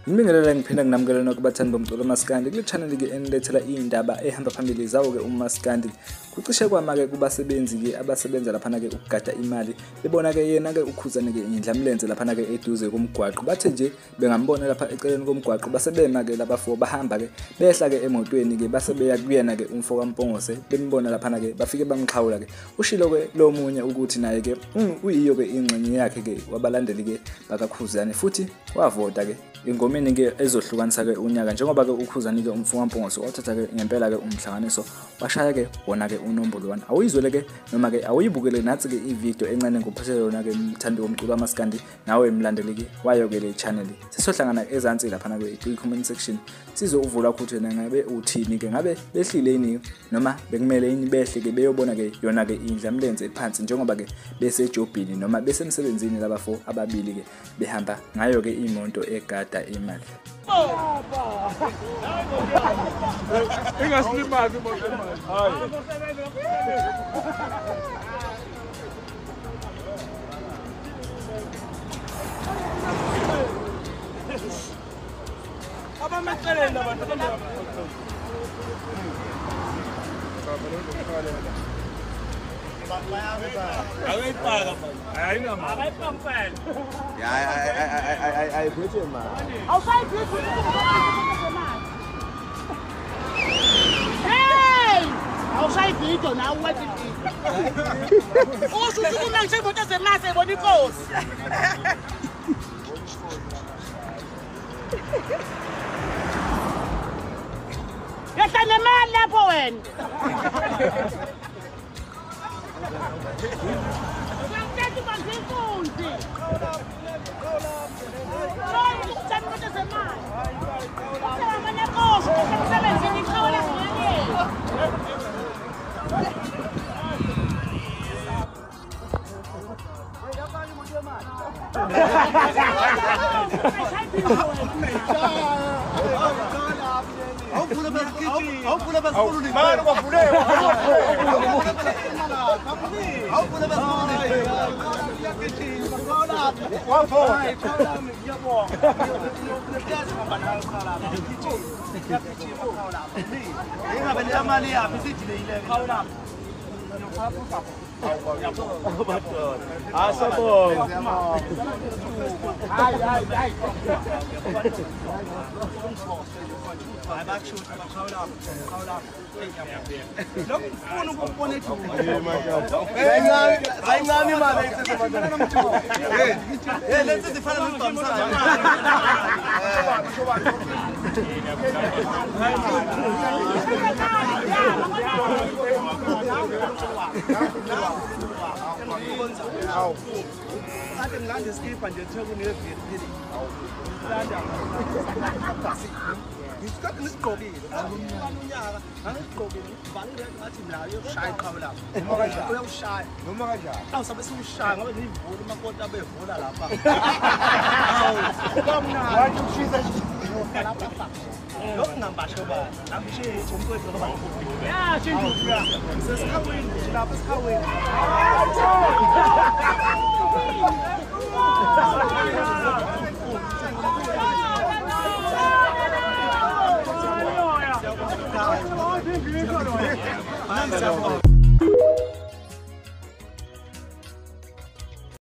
Ngibingelela ngiphinda nginamukela kubathandi bomculo uMaskandi kule channel ke enilethela indaba ehamba phambili zawo ke uMaskandi kucishe kwama-ke kubasebenzi-ke abasebenza laphana-ke ukugada imali bebona-ke yena-ke ukhuzane ke indlamlenze laphana-ke eduze komgwaqo bathe nje bengambona lapha eceleni komgwaqo basebema-ke labafo bahamba-ke behla-ke emotweni-ke base beya kuyena-ke umfo kaMpongose bembona laphana-ke bafike bamxhawula-ke ushilo-ke lo munye ukuthi naye-ke uyiyo-ke ingxenye yakhe-ke wabalandeli-ke bakakhuzane futhi wavota-ke ingomeni-ke ezohlukanisa-ke unyaka njengoba-ke ukhuzane-ke umfo kaMpongose wathatha-ke ngempela-ke umhlanganiso washaya-ke wona-ke unombolo 1 awuyizwele-ke noma-ke awuyibukele nathi-ke ivideo encane ngophethe yona-ke mthandi womculo uMaskandi nawe mlandeli-ke wayo-ke le channel sesohlangana ezansi laphana-ke i-comment section sizovula ukuthi wena ngabe uthini-ke ngabe behlile yini noma bekumele yini behle-ke beyobona-ke yona-ke indlamlenze phansi njengoba-ke besejobhini noma besemsebenzini labafo ababili-ke behamba ngayo-ke imoto egada imali. Ingasilimazi imoto emali. Hayi. Abameceleni abantu Ayipaka manje. Ayina mali. Ayipaka mfana. Ya ayiphethe mali. Awusayiphethe mali. Hey! Awusayiphethe nawe wathi phi. Usho ukuthi uma ngishebote zemase ebona inkosi. Yehla nemali lapho wena. Ngiyakuthetha bangifunzi. Hayi ukuthanda zemali. Uphela manje kosi umsebenzini ikhawula ngiyeke. Awuphula basikhulule manje kwavuleka. Awuphula basikhulule. Iyagijima khawula. Wavona. Ngiyabonga. Uyazi ngoba nawe khawula. Iyagijima khawula. Ingabe le mali yaphi sidileyile khawula. Asabonga. Hayi. Abakushuthi bakhawula lokho ufuna ukubona ethu zayincane imali ayithethe nomthungo lezi zifana nombhamsana ade ngilande skipha nje theko nevili pheli ngisikhathi nisigqokile unyaka angisigqokile ngivalile ngathi nayo ushaya iqhawe lapha uyawushaya noma kanjani awusabe siwushaya ngabe ngiyivula umakoti abevula lapha awu kamnandi wathi ushisa lapha lokungambasho bani nambishithi umqweqo ngoba ya shindu ya sesikhawini lapha esikhawini Nice.